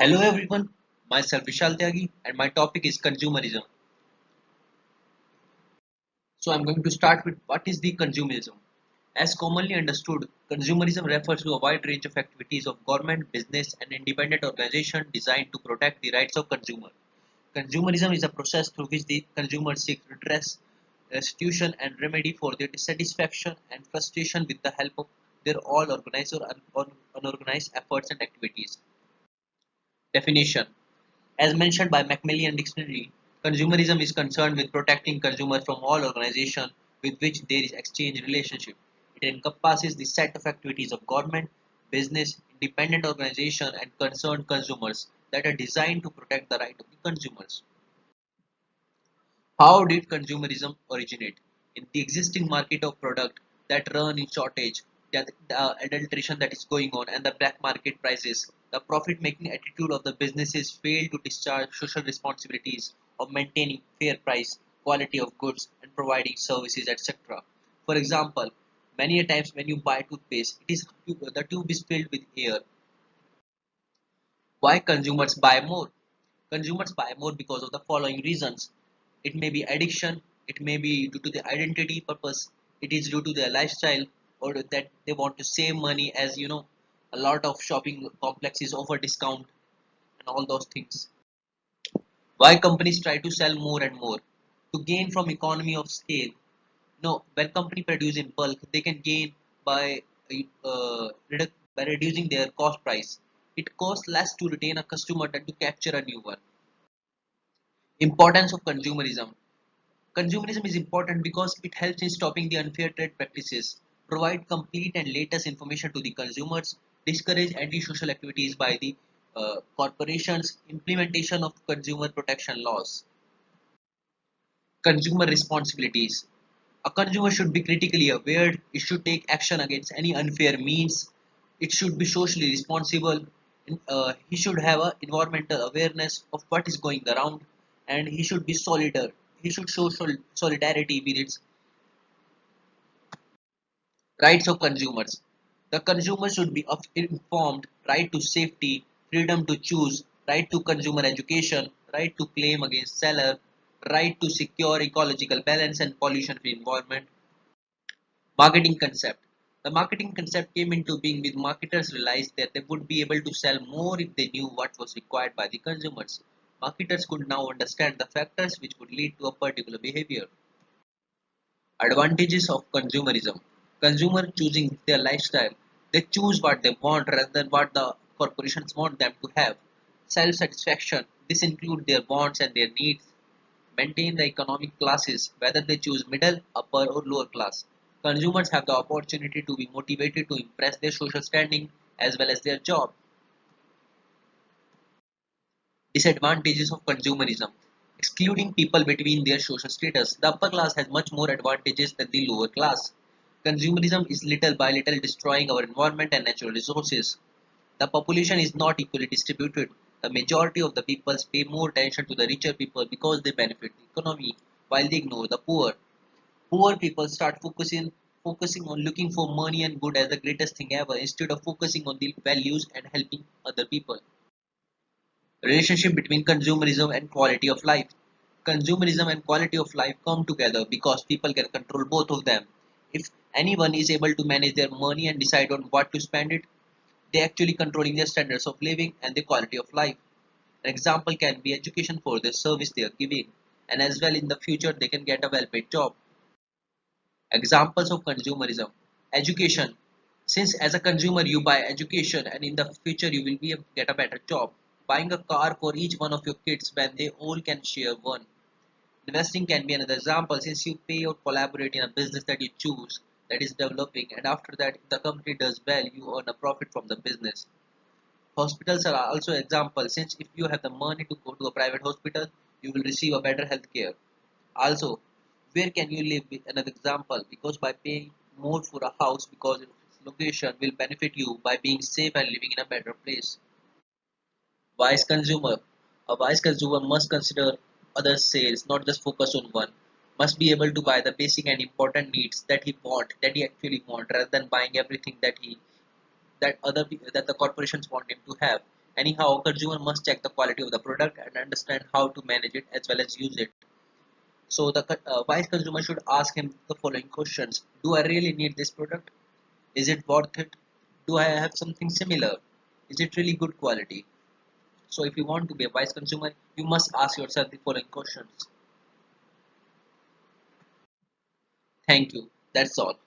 Hello everyone, myself Vishal Tyagi and my topic is consumerism. So I'm going to start with what is the consumerism. As commonly understood, consumerism refers to a wide range of activities of government, business and independent organizations designed to protect the rights of consumers. Consumerism is a process through which the consumer seeks redress, restitution and remedy for their dissatisfaction and frustration with the help of their all organized or unorganized efforts and activities. Definition: as mentioned by Macmillan Dictionary, consumerism is concerned with protecting consumers from all organizations with which there is exchange relationship. It encompasses the set of activities of government, business, independent organization and concerned consumers that are designed to protect the right of the consumers. How did consumerism originate? In the existing market of product that run in shortage, the adulteration that is going on and the black market prices, the profit-making attitude of the businesses fail to discharge social responsibilities of maintaining fair price, quality of goods and providing services, etc. For example, many a times when you buy toothpaste, the tube is filled with air. Why consumers buy more? Consumers buy more because of the following reasons. It may be addiction, it may be due to the identity purpose, it is due to their lifestyle, or that they want to save money, as you know, a lot of shopping complexes offer discount and all those things. Why companies try to sell more and more? To gain from economy of scale. No, when company produce in bulk, they can gain by by reducing their cost price. It costs less to retain a customer than to capture a new one. Importance of consumerism. Consumerism is important because it helps in stopping the unfair trade practices, provide complete and latest information to the consumers, discourage anti-social activities by the corporations, implementation of consumer protection laws. Consumer responsibilities. A consumer should be critically aware, it should take action against any unfair means, it should be socially responsible, he should have a environmental awareness of what is going around, and he should be solidar. He should show solidarity with its rights of consumers. The consumer should be informed, right to safety, freedom to choose, right to consumer education, right to claim against seller, right to secure ecological balance and pollution-free environment. Marketing concept. The marketing concept came into being with marketers realized that they would be able to sell more if they knew what was required by the consumers. Marketers could now understand the factors which would lead to a particular behavior. Advantages of consumerism. Consumer choosing their lifestyle. They choose what they want rather than what the corporations want them to have. Self-satisfaction. This includes their wants and their needs. Maintain the economic classes, whether they choose middle, upper or lower class. Consumers have the opportunity to be motivated to impress their social standing as well as their job. Disadvantages of consumerism. Excluding people between their social status. The upper class has much more advantages than the lower class. Consumerism is little by little destroying our environment and natural resources. The population is not equally distributed. The majority of the peoples pay more attention to the richer people because they benefit the economy while they ignore the poor. Poor people start focusing on looking for money and good as the greatest thing ever instead of focusing on the values and helping other people. Relationship between consumerism and quality of life. Consumerism and quality of life come together because people can control both of them. If anyone is able to manage their money and decide on what to spend it, they actually controlling their standards of living and the quality of life. An example can be education for the service they are giving, and as well in the future they can get a well-paid job. Examples of consumerism. Education. Since as a consumer you buy education and in the future you will be able to get a better job. Buying a car for each one of your kids when they all can share one. Investing can be another example since you pay or collaborate in a business that you choose that is developing, and after that if the company does well you earn a profit from the business. Hospitals are also examples since if you have the money to go to a private hospital you will receive a better health care. Also, where can you live with another example because by paying more for a house because of its location will benefit you by being safe and living in a better place. Wise consumer. A wise consumer must consider other sales, not just focus on one. Must be able to buy the basic and important needs that he actually want, rather than buying everything that the corporations want him to have. Anyhow, a consumer must check the quality of the product and understand how to manage it as well as use it. So the wise consumer should ask him the following questions: do I really need this product? Is it worth it? Do I have something similar? Is it really good quality? So if you want to be a wise consumer, you must ask yourself the following questions. Thank you. That's all.